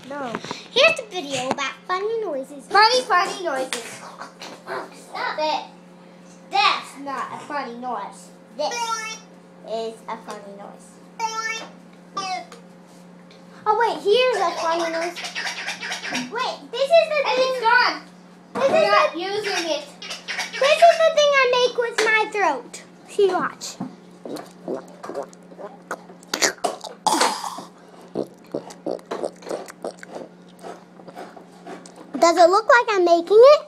No. Here's a video about funny noises. Funny noises. Stop it. That's not a funny noise. This is a funny noise. Oh wait, here's a funny noise. Wait, this is the And thing. it's gone. We're not using it. This is the thing I make with my throat. See, watch. Does it look like I'm making it?